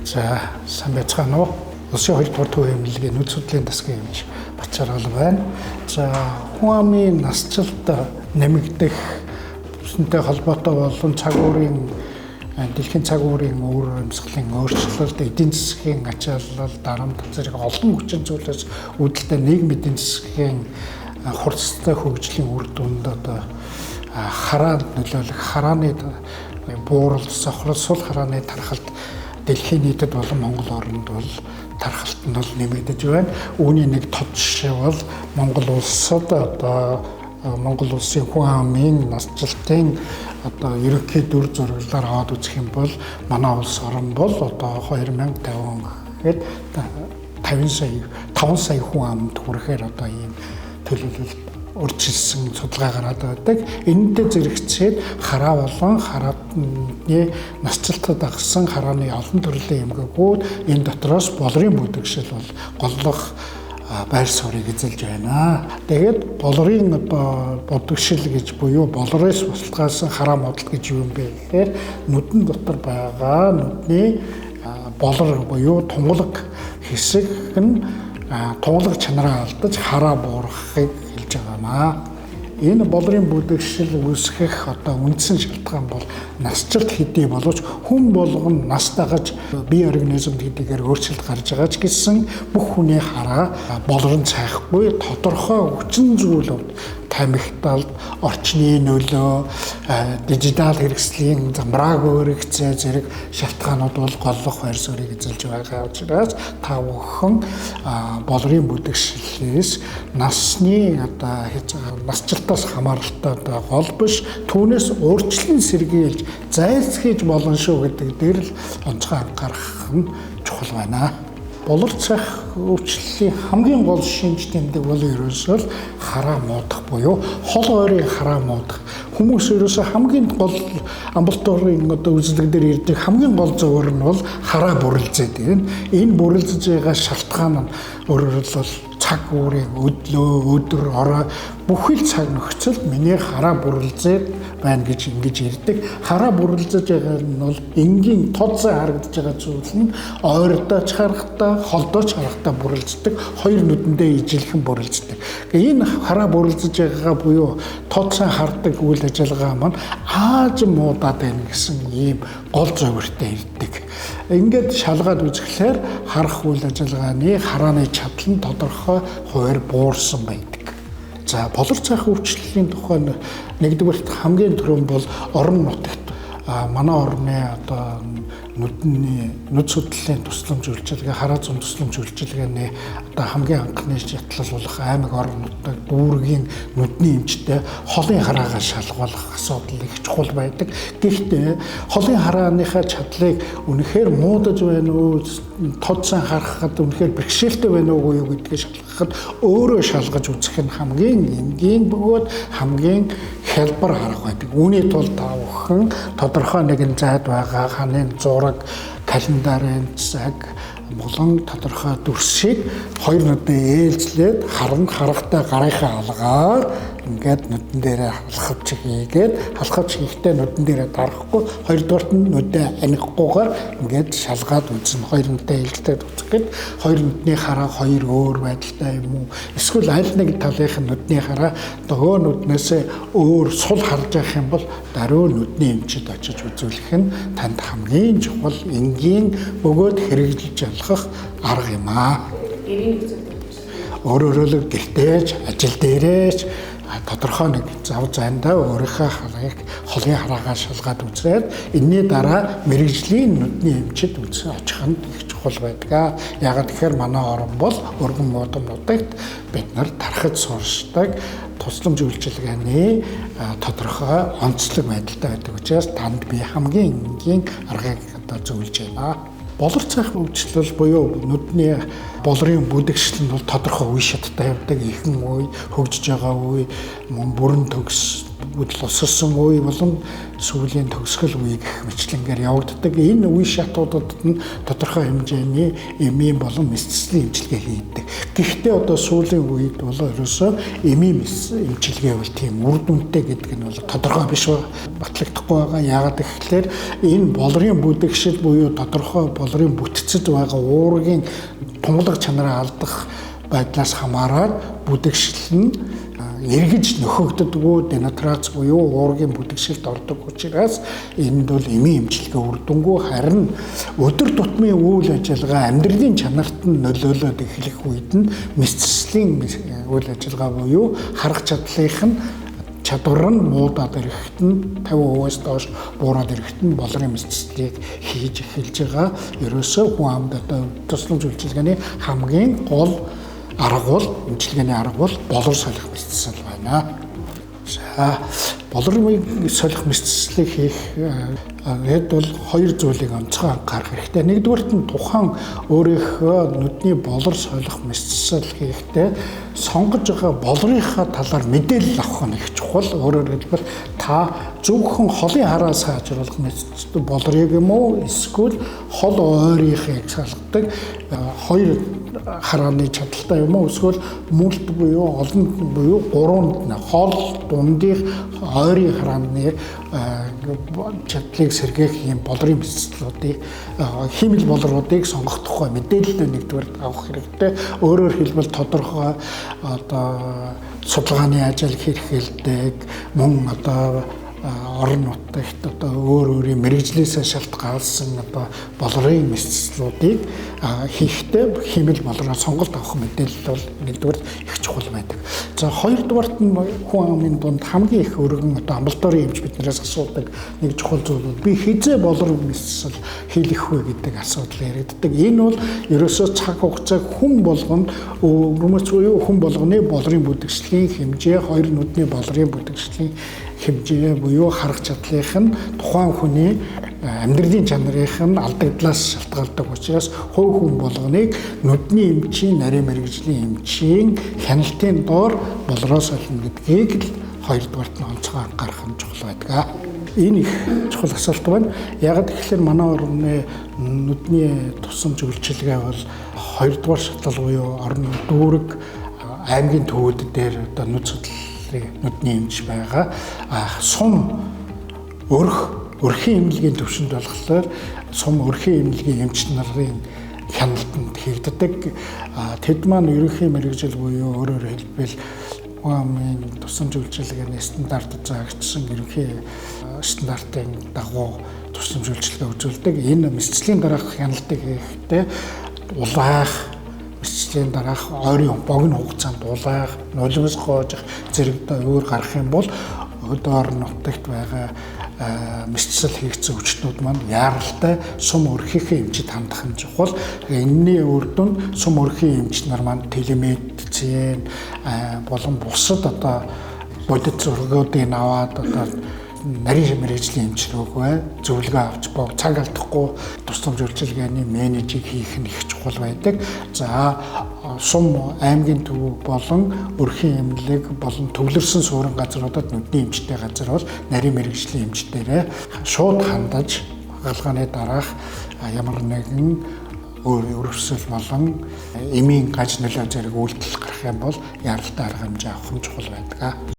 За сайн байцгаана уу? Улсын 2 дугаар төвийн эмнэлгийн нүд судлалын засгийн эмч Бачаргал байна. За хүн амын насжилт нэмэгдэх бүсэнтэй холбоотой болон цаг уурын дэлхийн цаг уурын уур амьсгалын өөрчлөлт, эдийн засгийн ачаалал, дарамт зэрэг олон хүчин зүйлээс үүдэлтэй нийгмийн эдийн засгийн хурцтай хөгжлийн үр дүнд хараа нөлөөлөх харааны буурал, сохрол, сул харааны тархалт дэлхийн нийтэд болон Монгол орнд бол тархалт нь бол нэмэгдэж байна. Үүний нэг тод жишээ бол Монгол улсад Монгол улсын хүн амын насжилтын ерөнхий дүр зураглалаар аваад үзэх юм бол манай улс орн бол 2050 он гэхэд 5 сая хүн амд хүрэхээр ийм төлөвлөлт урьдчилсан судалгаа гараад байдаг. Энэтэй зэрэгцээд хараа болон харааны насжилтад агсан харааны олон төрлийн эмгэгүүд энэ дотроос болрын бүдэгшил бол голлох байр суурийг эзэлж байна. Тэгээд болрын бүдэгшил гэж буюу болроос бусалгаасан хараа модал гэж юу юм бэ гэхээр нүдэн дотор байгаа нүдний болор буюу тунгалаг хэсэг нь тунгалаг чанараа алдаж хараа буурахыг хэлж байгаамаа. Энэ болрын бүдэгшил үүсгэх үндсэн шалтгаан бол насжилт хэдий боловч хүн болгоно нас дагаж бие организмд хэдийгээр өөрчлөлт гарч байгаа ч гэсэн бүх хүний хараа болрон цайхгүй тодорхой хүчин зүйл тамхиталд орчны нөлөө, дижитал хэрэгслийн замбрааг өөрөгцөө зэрэг шалтгаанууд бол голлох байр суурийг эзэлж байгаа учраас та бүхэн болрын бүдэгшлээс насны насжилтаас хамааралтай гол биш түүнээс өөрчлөн сэргийлж зайлсхийж болно шүү гэдэг дээр л онцгой анхаарах нь чухал байна. Болор цах өвчлөлийн хамгийн гол шинж тэмдэг бол ерөөсөө хараа муудах буюу хол ойрын хараа муудах. Хүмүүс ерөөсөө хамгийн гол амбулаторийн үзлэг дээр ирдэг хамгийн гол зөвөр нь бол хараа бүрлзээд байна. Энэ бүрлзэж байгаа шалтгаан нь өөрөөр хэлбэл цаг уурын өдөр орой бүхэл цаг нөхцөлд миний хараа бүрлзээд байна гэж ингэж ирдэг. Хараа бүрлзэж байгаа нь бол энгийн тод зай харагдаж байгаа зүйл нь ойрдооч харахтаа, холдооч харахтаа бүрлздэг. Хоёр нүдэндээ ижилхэн бүрлздэг. Энэ хараа бүрлзэж байгаагаа буюу тод зай хардаг үйл ажиллагаа маань ааж муудаад байна гэсэн ийм гол зөвөртэй ирдэг. Ингээд шалгаад үзэхлээр харах үйл ажиллагааны харааны чадал нь тодорхой хуваар буурсан байдаг. За болор цах өвчлөлийн тухай нэгдүгээрт хамгийн түрүүн бол орон нутагт манай орны нүдний нүд судлалын тусламж үйлчилгээ, хараа зам тусламж үйлчилгээний хамгийн анхны шатлал болох аймаг орон нутаг дүүргийн нүдний эмчтэй холын хараагаа шалгуулах асуудал их чухал байдаг. Гэхдээ холын харааныхаа чадлыг үнэхээр муудаж байна уу, тодсан харахад үнэхээр бэрхшээлтэй байна уу гэдгийг шалгахад өөрөө шалгаж үзэх нь хамгийн энгийн бөгөөд хамгийн хялбар арга байдаг. Үүний тулд та бүхэн тодорхой нэгэн зайд байгаа ханын зураг, календарын цаг болон тодорхой дүрсийг хоёр нүдээ ээлжлээд харахтаа гарынхаа алгаар ингээд нүдэн дээрээ халахвч хийгээд халахвч хийхдээ нүдэн дээрээ дарахгүй хоёрдугаарт нь нүдээ анихгүйгээр ингээд шалгаад үзэн хоёр нүдээ ээлжлээд үзэхэд хоёр нүдний хараа хоёр өөр байдалтай юм уу эсвэл аль нэг талынх нь нүдний хараа нөгөө нүднээсээ өөр сул харж явах юм бол даруй нүдний эмчид очиж үзүүлэх нь танд хамгийн чухал энгийн бөгөөд хэрэгжилж ялах арга юм аа. Өөрөөр гэртээч, ажил дээрээч тодорхой нэг зав зайндаа өөрийнхөө холын хараагаа шалгаад үзээд энэний дараа мэрэгжлийн нүдний эмчид очих нь их чухал байдаг. Яагаад тэгэхээр манай орн бол өргөн муудам нутагт бид нар тархаж сууршдаг тусламж үйлчилгээний тодорхой онцлог байдалтай байдаг учраас танд би хамгийн энгийн аргыг зөвлөж байна. Болор цах өвчлөл буюу нүдний болрын бүдэгшил нь бол тодорхой үе шаттай явдаг. Ихэнх үе хөгжиж байгаа үе, бүрэн төгс усарсан үе болон сүүлийн төгсгөл үе гэх мэтлэнгээр явагддаг. Энэ үе шатуудад нь тодорхой хэмжээний эмийн болон мэдцэлийн эмчилгээ хийдэг. Гэхдээ одоо сүүлийн үед бол ерөөсөө эмийн эмчилгээ бол тийм үр дүнтэй гэдэг нь бол тодорхой биш батлагдахгүй байгаа. Яагаад гэвэл энэ болрын бүдэгшил буюу тодорхой болрын бүтцэд байгаа уургийн тунгалаг чанараа алдах байдлаас хамаараад бүдэгшил нь эргэж нөхөгддөггүй денатрац буюу уургийн бүдэгшилд ордог учраас энд бол эмийн эмчилгээ үр дүнгүй, харин өдөр тутмын үйл ажиллагаа амьдралын чанарт нь нөлөөлөд эхлэх үед нь мэдцэлийн үйл ажиллагаа буюу харах чадлынх нь чадвар нь муудаад ирэхэд нь 50%-аас доош буураад ирэхэд нь болрын мэдцэлийг хийж эхэлж байгаа. Ерөөсөө хүн амд одоо тусламж үйлчилгээний хамгийн гол арга бол эмчилгээний арга бол болор солих мэдцэл байна. За болрын солих мэдцэлийг хийх хэд бол хоёр зүйлийг онцгой анхаарах хэрэгтэй. Нэгдүгээрт нь тухайн өөрийнхөө нүдний болор солих мэдцэл хийхдээ сонгож байгаа болрынхаа талаар мэдээлэл авах нь их чухал. Өөрөөр хэлбэл та зөвхөн холын хараа сайжруулах мэдцэл болрыг юм уу эсвэл хол ойрынхыг салгадаг хоёр харааны чадaltaй юм уу эсвэл мөлт буюу олон буюу гурван хол дундих ойрын харааны чадлыг сэргээх юм болрын мэдцлүүдийг химэл болруудыг сонгох тухай мэдээлэл нэгдүгээр авах хэрэгтэй. Өөрөөр хэлбэл тодорхой одоо судалгааны ажил хэрэгэлдэг мөн одоо орон нутагт одоо өөрийн мэрэгжлээсээ шалтгаалсан одоо болрын мэдцлүүдийг хийхдээ химэл болроо сонголт авах мэдээлэл бол нэгдүгээр их чухал байдаг. За хоёрдугаарт нь хүн амын дунд хамгийн их өргөн одоо амбулаторийн эмч биднээс асуудаг нэг чухал зүйл бол би хизээ болор мэдцэл хийх вэ гэдэг асуудал яригддаг. Энэ бол ерөөсөө цаг хугацааг хүн болгонд хүн болгоны болрын бүдэгшлийн хэмжээ, хоёр нүдний болрын бүдэгшлийн хэмжээ буюу харах чадлынх нь тухайн хүний амьдралын чанарынх нь алдагдлаас шалтгаалдаг учраас хувь хүн болгоныг нүдний эмчийн, нарийн мэрэгжлийн эмчийн хяналтын доор болроо солино гэдгийг л хоёрдугаарт нь онцгой анхаарах нь чухал байдаг. Энэ их чухал асуулт байна. Яг тэгэхээр манай орны нүдний тусламж үйлчилгээ бол хоёрдугаар шатлал буюу орон дүүрэг аймгийн төвүүд дээр одоо нүд нүдний эмч байгаа. Сум өрхийн эмнэлгийн төвшөнд болохоор сум өрхийн эмнэлгийн эмч нарын хяналтанд хийгддэг. Тэд маань ерөнхий мэрэгжил буюу өөрөөр хэлбэл амын тусламж үйлчилгээний стандартад заагдсан ерөнхий стандартын дагуу тусламж үйлчилгээ үзүүлдэг. Энэ мэдцлийн дараах хяналтыг хийхдээ улаах мэдцлийн дараах ойрын богино хугацаанд улаах, нулимс гоожих зэрэгтэй өөр гарах юм бол орон нутагт байгаа мэдцэл хийгдсэн хүчнүүд маань яаралтай сум өрхийнхээ эмчид хандах нь чухал. Энэний үр дүнд сум өрхийн эмч нар маань телемедицин болон бусад одоо бодит зургуудыг аваад одоо нарийн мэрэгжлийн эмч рүүгээ зөвлөгөө авч цаг алдахгүй тусламж үйлчилгээний менежийг хийх нь их чухал байдаг. За сум аймгийн төв болон өрхийн эмнэлэг болон төвлөрсөн суурин газруудад нүдний эмчтэй газар бол нарийн мэрэгжлийн эмчдэрээ шууд хандаж хагалгааны дараах ямар нэгэн өрөвсөл болон эмийн гаж нөлөө зэрэг үйлдэл гарах юм бол яралтай арга хэмжээ авах нь чухал байдаг.